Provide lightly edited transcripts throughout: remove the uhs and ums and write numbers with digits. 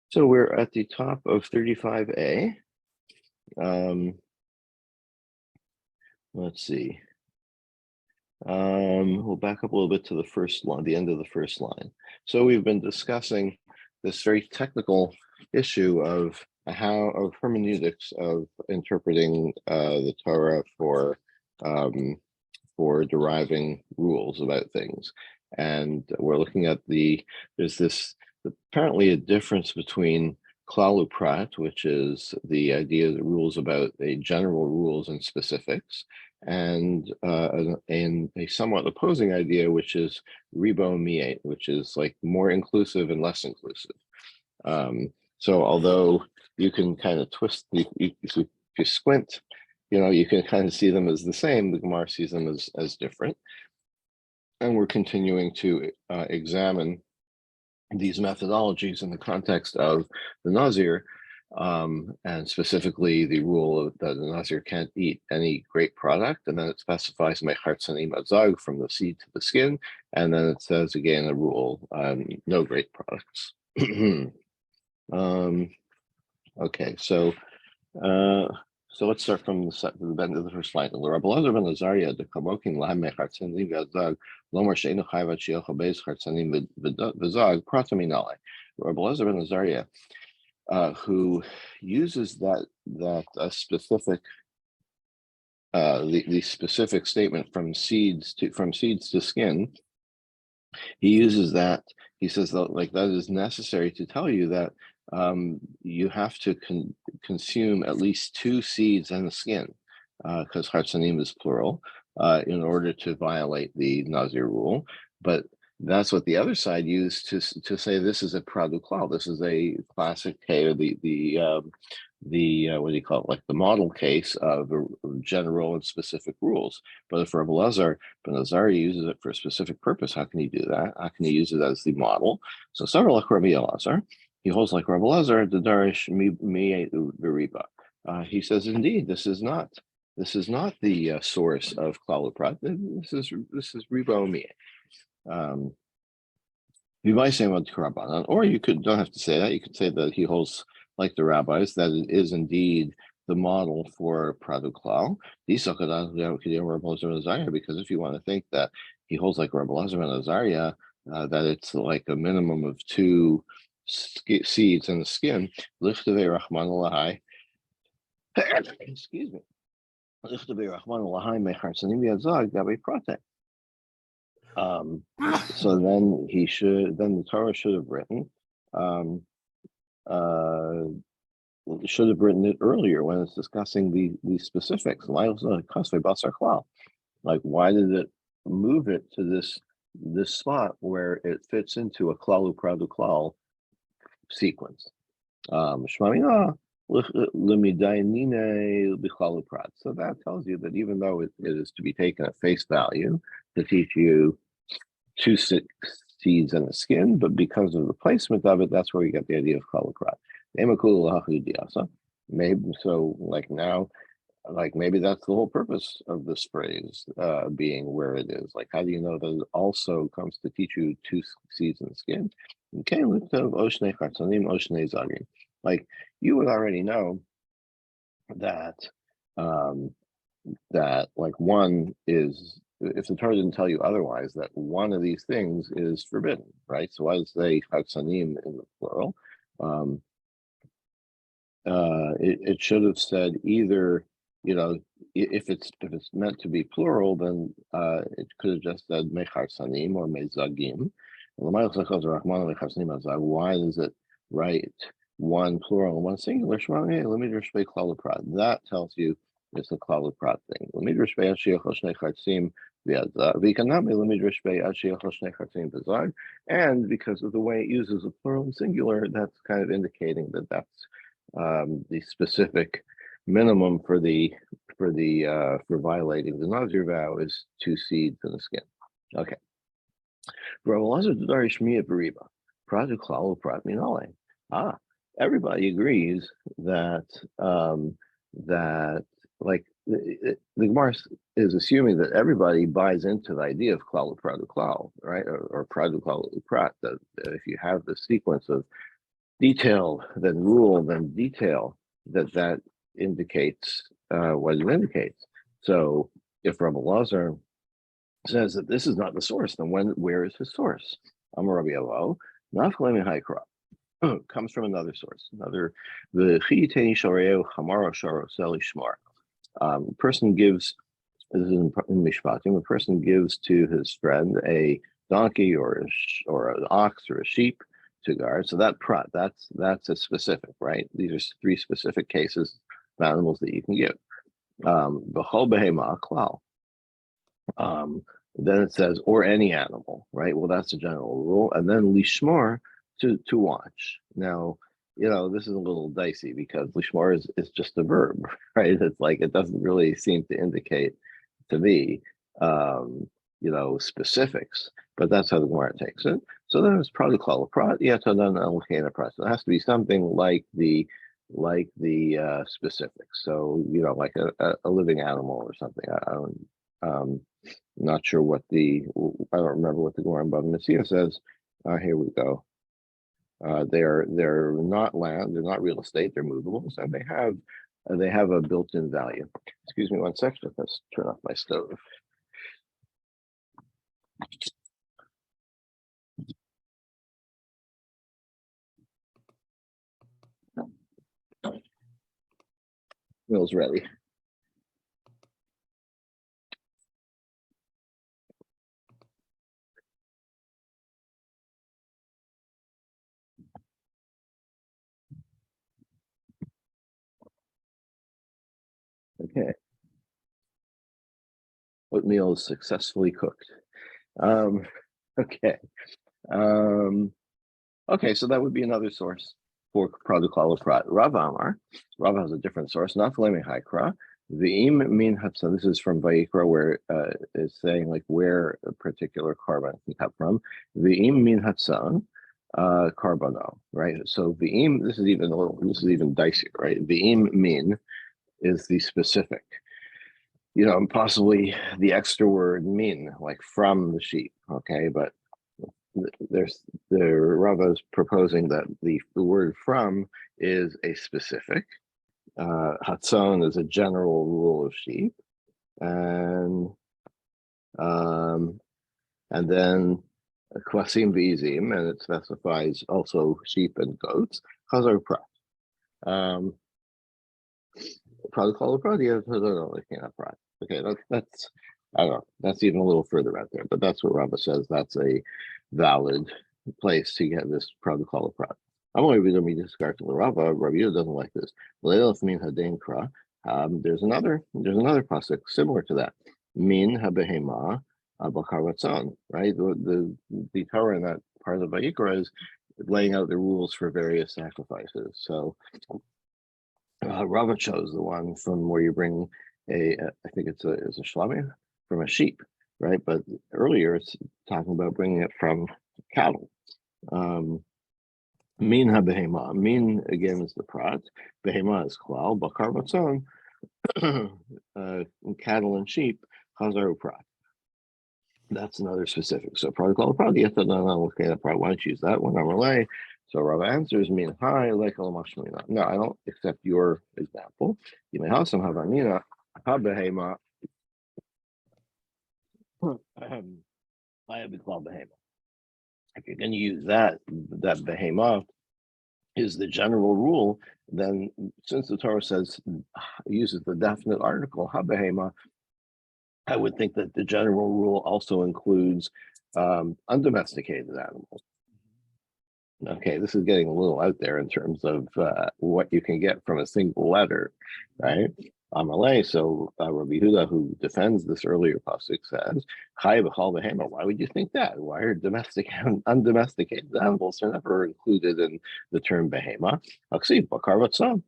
So we're at the top of 35A. Let's see. We'll back up a little bit to the first line, the end of the first line. So we've been discussing this very technical issue of hermeneutics of interpreting the Torah for deriving rules about things. And we're looking at there's this apparently a difference between klal uprat, which is the idea that rules about general rules and specifics, and a somewhat opposing idea, which is ribo miet, which is like more inclusive and less inclusive. So although you can kind of twist, if you squint, you can kind of see them as the same, the Gemara sees them as different. And we're continuing to examine these methodologies in the context of the Nazir, and specifically the rule that the Nazir can't eat any grape product, and then it specifies mechartzanim azag, from the seed to the skin, and then it says again a rule, no grape products. Okay, so let's start from the end of the first line. Rabbi Elazar ben Azariah the kamokin lahem mechartzanim v'azag lomar she'enu chayvat she'yochel beis chartzanim v'zag prataminale. Rabbi Elazar ben Azariah, who uses that specific the specific statement from seeds to skin. He uses that. He says that that is necessary to tell you that you have to consume at least 2 seeds and the skin, because hartzanim is plural, in order to violate the Nazir rule. But that's what the other side used to say this is a praduklal. This is a classic case, the what do you call it, like the model case of general and specific rules. But if Rabbi Elazar ben Azariah uses it for a specific purpose, how can he do that? How can he use it as the model? So several like Rabbi Elazar, he holds like Rabbi Elazar, the darish mi beriba. He says, indeed, this is not the source of klal uprat. This is ribo mi. Or you don't have to say that. You could say that he holds like the rabbis, that it is indeed the model for praduklal. Because if you want to think that he holds like Rabbi Elazar ben Azariah, that it's like a minimum of 2 seeds in the skin, excuse me. So then the Torah should have written it earlier when it's discussing the specifics. Like, why did it move it to this spot where it fits into a klal upradu klal sequence? So that tells you that even though it is to be taken at face value to teach you 2 seeds in the skin, but because of the placement of it, that's where you get the idea of klal uprat. Maybe so. Maybe that's the whole purpose of this phrase being where it is. Like, how do you know that it also comes to teach you 2 seeds in the skin? Like, you would already know that like one is, if the Torah didn't tell you otherwise, that one of these things is forbidden, right? So why does it say chatzanim in the plural? It should have said either, if it's meant to be plural, then it could have just said mecharsanim or mezagim. Why does it write one plural and one singular? That tells you it's a klal uprat thing. And because of the way it uses a plural and singular, that's kind of indicating that that's the specific minimum for violating the Nazir vow is 2 seeds in the skin. Okay. Everybody agrees that the Gemara is assuming that everybody buys into the idea of klal upradu klal, right? Or pradu klal uprat, that if you have the sequence of detail, then rule, then detail, that indicates what it indicates. So if Rabbi Lazar says that this is not the source, then where is his source? Amar Rabbi Elo, Nafkalemi Haikra, comes from another source. The Chiyiteni Shoreo Hamaro Sharo Seli Shmar. Person gives, this is in Mishpatim, a person gives to his friend a donkey or an ox or a sheep to guard. So that's a specific, right? These are three specific cases of animals that you can give. B'chol behema klal. Then it says, or any animal, right? Well, that's a general rule. And then lishmar, to watch. Now, this is a little dicey because lishmar is just a verb, right? It's like, it doesn't really seem to indicate to me, specifics, but that's how the Gemara takes it. So then it's probably called a prat. Yeah, so then it has to be something like the specifics. So, like a living animal or something. I don't, not sure I don't remember what the Gemara in Bava Metzia says. Here we go. They're not land, they're not real estate, they're movables, and they have a built-in value. Excuse me one second, let's turn off my stove. Meal's ready. Okay. Oatmeal is successfully cooked. Okay. Okay, so that would be another source for Pradukala Prat. Rav Amar, Rav has a different source, not Falemi Haikra. V'im min hatsan. This is from Vayikra, where it's saying like where a particular carbon can come from. V'im min hatsan, carbano, right? So v'im, this is even dicier, right? V'im min is the specific, and possibly the extra word min, like from the sheep, okay? But the Rava is proposing that the word from is a specific. Hatzon is a general rule of sheep, and then kwasim v'izim, and it specifies also sheep and goats. Chazar prat. Probably call it prat. Yeah, no, they can't have prat. Okay, that's I don't know. That's even a little further out there, but that's what Rava says. That's a valid place to get this probably call it prat. I'm only going to be discarding the Rava. Rabbi Yehuda doesn't like this. There's another pasuk similar to that. Min habehema bakar ratzon. Right. The Torah in that part of the Vayikra is laying out the rules for various sacrifices. So Rava chose the one from where you bring I think it's a shlamim from a sheep, right? But earlier it's talking about bringing it from cattle. Min ha-behema. Min again is the prat. Behema is klal. Bakar matzon, cattle and sheep. Chazaru prat. That's another specific. So probably called prat. Why don't you use that one? Amalei. So Rav answers min hai lekal mashmina. No, I don't accept your example. You may have some havamina ha-behema. I have been called behema. If you're going to use that behema is the general rule, then since the Torah uses the definite article ha-behema, I would think that the general rule also includes undomesticated animals. Okay, this is getting a little out there in terms of what you can get from a single letter, right? Amalei, so Rabbi Yehuda, who defends this earlier pasuk, says, "Chai b'chal behema." Why would you think that? Why are undomesticated animals are never included in the term behema? Aksiv bakar vatzon,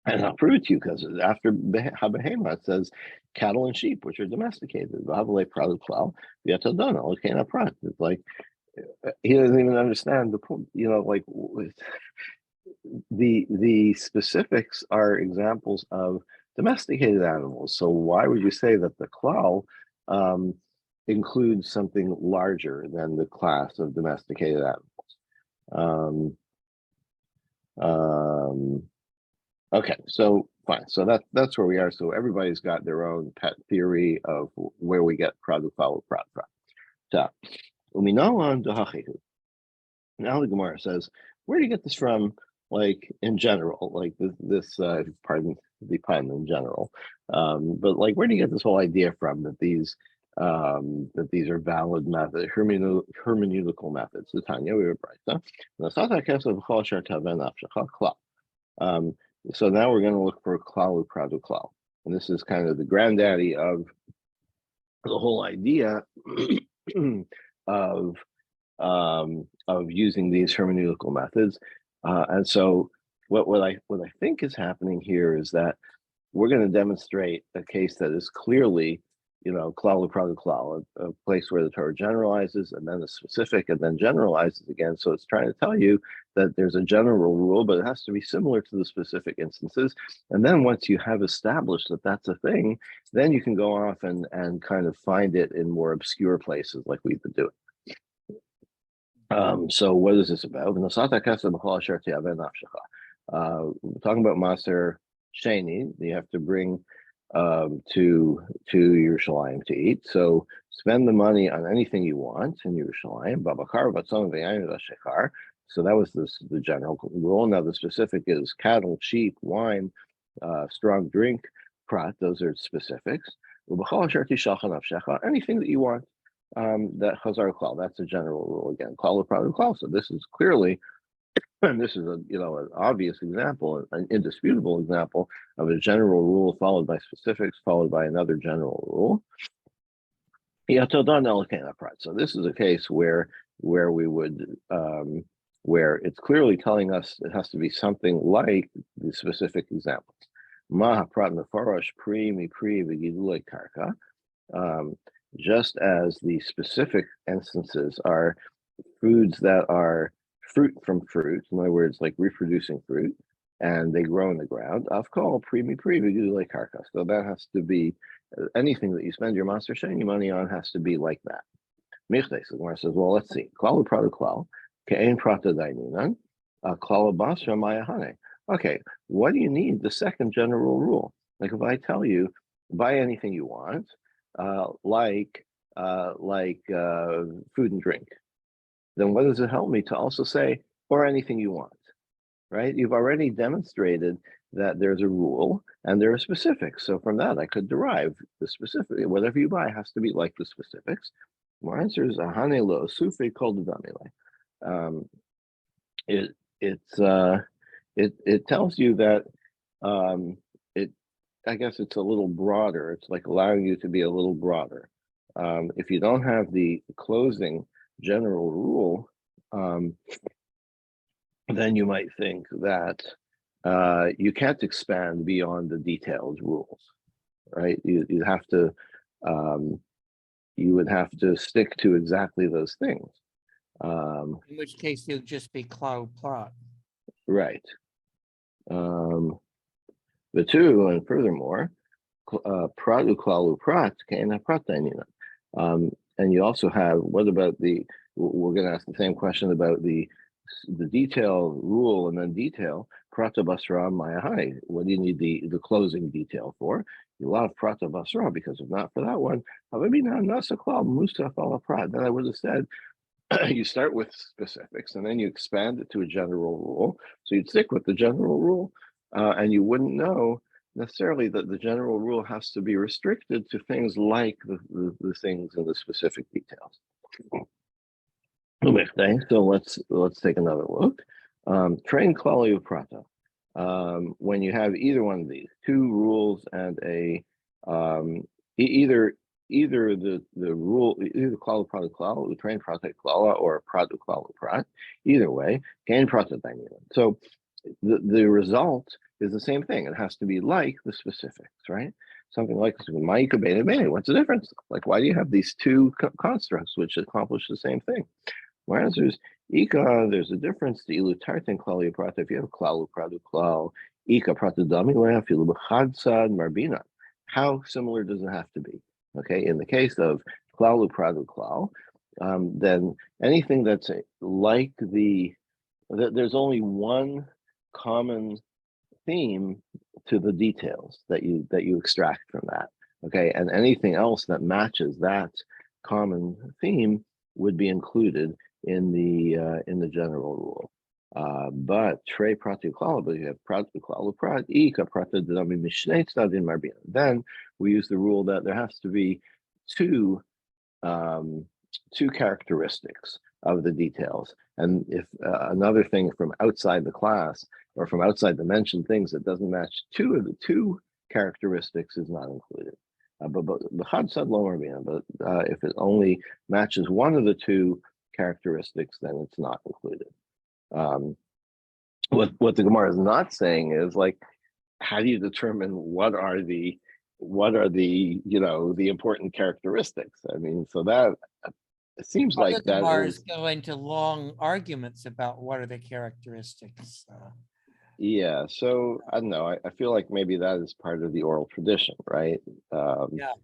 and I'll prove it to you because after behema it says cattle and sheep, which are domesticated. V'havalei pradu klal v'yatadana l'kein prat. It's like he doesn't even understand the point. Like the specifics are examples of domesticated animals. So why would you say that the klal includes something larger than the class of domesticated animals? Okay, so fine. So that's where we are. So everybody's got their own pet theory of where we get product follow prat from. So we know on Dahachihu. Now the Gemara says, where do you get this from? Like in general, like this pardon the pun in general, but like where do you get this whole idea from that these are valid methods, hermeneutical methods? The Tanya we were right. Um, so now we're going to look for klalu pradu klal, and this is kind of the granddaddy of the whole idea of using these hermeneutical methods. And so what I think is happening here is that we're going to demonstrate a case that is clearly, klal u'prag klal, a place where the Torah generalizes and then is specific and then generalizes again. So it's trying to tell you that there's a general rule, but it has to be similar to the specific instances. And then once you have established that that's a thing, then you can go off and kind of find it in more obscure places like we've been doing. So what is this about? We're talking about Maser Sheni. You have to bring to Yerushalayim to eat. So spend the money on anything you want in Yerushalayim. So that was the general rule. Now the specific is cattle, sheep, wine, strong drink, prat. Those are specifics. Anything that you want. That Chazar Klal, that's a general rule again. Klal Pradu Klal. So this is clearly, and this is an obvious example, an indisputable example of a general rule followed by specifics, followed by another general rule. So this is a case where we would where it's clearly telling us it has to be something like the specific examples. Maha prat mefarash pri mi pri v'gidulei karka. Just as the specific instances are foods that are fruit from fruit, in other words, like reproducing fruit, and they grow in the ground. Afkal primi privi like karkas. So that has to be anything that you spend your master sheni money on has to be like that. Michtes, the Gemara says, well, let's see. Klal prata klal, ke'en prata daininan, klal basra mayahane. Okay, what do you need? The second general rule. Like if I tell you, buy anything you want, like food and drink, then what does it help me to also say, or anything you want, right? You've already demonstrated that there's a rule and there are specifics. So from that, I could derive the specific. Whatever you buy has to be like the specifics. My answer is ahane lo sufe kol damile. It tells you that I guess it's a little broader. It's like allowing you to be a little broader. If you don't have the closing general rule, then you might think that you can't expand beyond the detailed rules, right? You have to, you would have to stick to exactly those things. In which case, you'll just be cloud plot. Right. The two, and furthermore, pradu klalu prat ke'ena prat dainina. And you also have, what about we're going to ask the same question about the detail rule and then detail, prata basra mayahai. What do you need the closing detail for? You love prata basra, because if not for that one, then I would have said, you start with specifics and then you expand it to a general rule. So you'd stick with the general rule, and you wouldn't know necessarily that the general rule has to be restricted to things like the things in the specific details. So let's take another look. Train quality of prata. When you have either one of these, two rules and a either the rule, either klal prata klal, the train prata klala, or prata klal prat, either way, gain prata daininan. So the result is the same thing. It has to be like the specifics, right? Something like ma'ika beta beta. What's the difference? Like, why do you have these two constructs which accomplish the same thing? My answer is ika. There's a difference. The ilu tartan klali prata. If you have klalu prata klal, ika prata damila, ilu b'chadsad marbina. How similar does it have to be? Okay, in the case of klalu prata klal, then anything that's like there's only one common theme to the details that you extract from that. Okay, and anything else that matches that common theme would be included in the general rule. But tre prati klala, but you have prati klala prat ika prata dinami mishnei tzadin marbina. Then we use the rule that there has to be two um, two characteristics of the details. And if another thing from outside the class or from outside the mentioned things that doesn't match two of the two characteristics is not included. But the Chad said lower but if it only matches one of the two characteristics, then it's not included. What the Gemara is not saying is like, how do you determine what are the the important characteristics? I mean, so that it seems like Other that Gemars is go into long arguments about what are the characteristics. yeah. So I don't know. I feel like maybe that is part of the oral tradition, right? Yeah.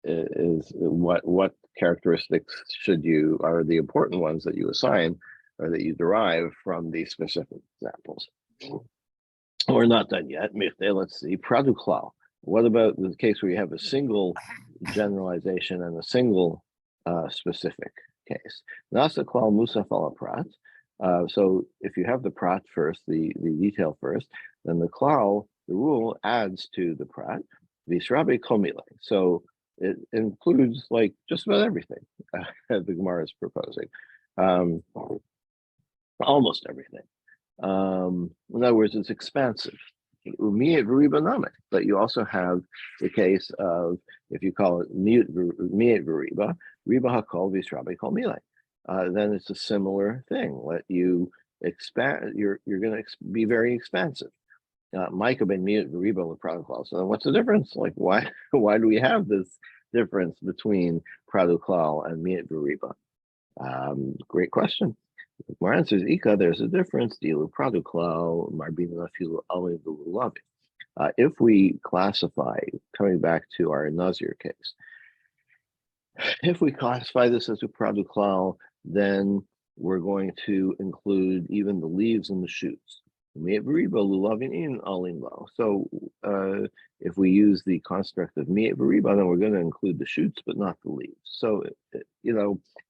Is what characteristics should you are the important ones that you assign or that you derive from these specific examples. We're not done yet. Let's see. Praduklal. What about the case where you have a single generalization and a single specific case? Nasa klal musaf ala prat. So if you have the prat first, the detail first, then the klal, the rule adds to the prat. Visrabe komile. So it includes like just about everything the Gemara is proposing. Almost everything. In other words, it's expansive. But you also have the case of, if you call it miet veriba, riba hakol visrabe kol mile. Then it's a similar thing. Let you expand. You're going to be very expansive. Micah ben miet veriba lepraduklal. So what's the difference? Like why do we have this difference between praduklal and miet veriba? Great question. My answer is Ika, there's a difference. If we classify, coming back to our Nazir case, if we classify this as a praduklal, then we're going to include even the leaves and the shoots. So if we use the construct of miet veriba, then we're going to include the shoots, but not the leaves. So,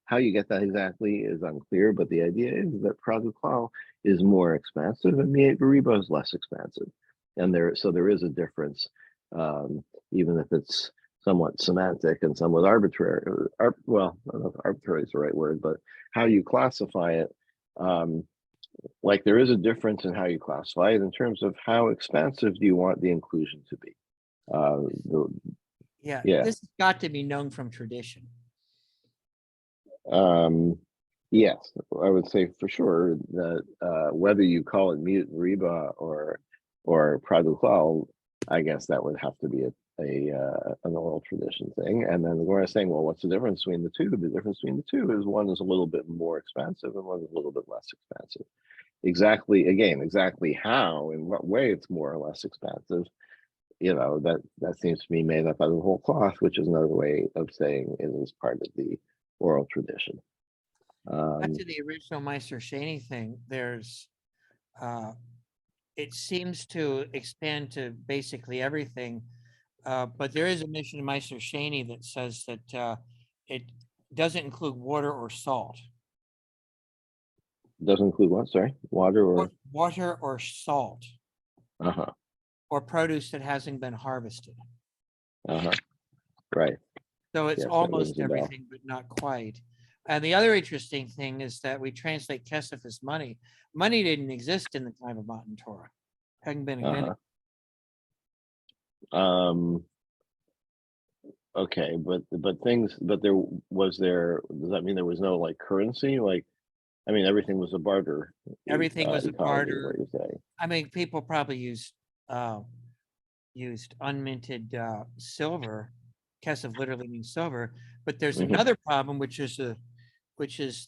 how you get that exactly is unclear, but the idea is that praduklal is more expansive and miet veriba is less expansive. And there is a difference, even if it's somewhat semantic and somewhat arbitrary. Well, I don't know if arbitrary is the right word, but how you classify it, like there is a difference in how you classify it in terms of how expansive do you want the inclusion to be. Yeah, Yeah. this has got to be known from tradition. Yes, I would say for sure that whether you call it miet veriba or praduklal, I guess that would have to be an oral tradition thing. And then we're saying, well, what's the difference between the two? The difference between the two is one is a little bit more expansive and one is a little bit less expansive. Exactly how, in what way it's more or less expansive, that seems to be made up out of the whole cloth, which is another way of saying it is part of the oral tradition. Back to the original Meister Shani thing, there's it seems to expand to basically everything, but there is a mission in Meister Shani that says that it doesn't include water or salt. Doesn't include what? Sorry, water or salt. Or produce that hasn't been harvested. Right. So it's almost everything, but not quite. And the other interesting thing is that we translate kesef as money. Money didn't exist in the time of Matan Torah. Hadn't been invented. Okay, but does that mean there was no like currency? Like, I mean, everything was a barter. Everything was a barter. What you say? I mean, people probably used unminted silver. Kesef literally means silver. But there's another problem, which is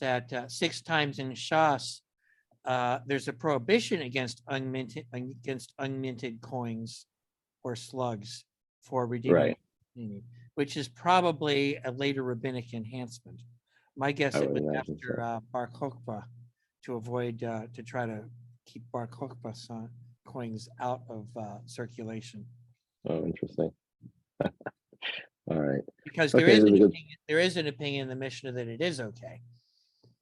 that 6 times in Shas, there's a prohibition against unminted coins or slugs for redeeming, which is probably a later rabbinic enhancement. My guess it was after Bar Kokhba to avoid to try to keep bar coins out of circulation. Oh, interesting. All right. Because Okay, this is a good. there is an opinion in the Mishnah that it is okay.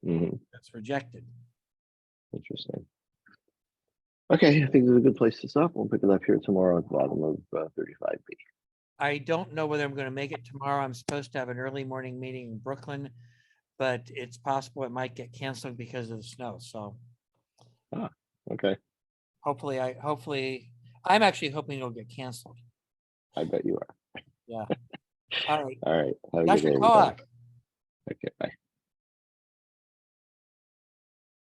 Mhm, That's rejected. interesting. Okay, I think this is a good place to stop. We'll pick it up here tomorrow at the bottom of 35B. I don't know whether I'm going to make it tomorrow. I'm supposed to have an early morning meeting in Brooklyn, but it's possible it might get canceled because of the snow. So Ah, okay. hopefully I'm actually hoping it'll get canceled. I bet you are. Yeah. All right. All right. Have a good Yasher day, everybody. Koach. Okay, bye.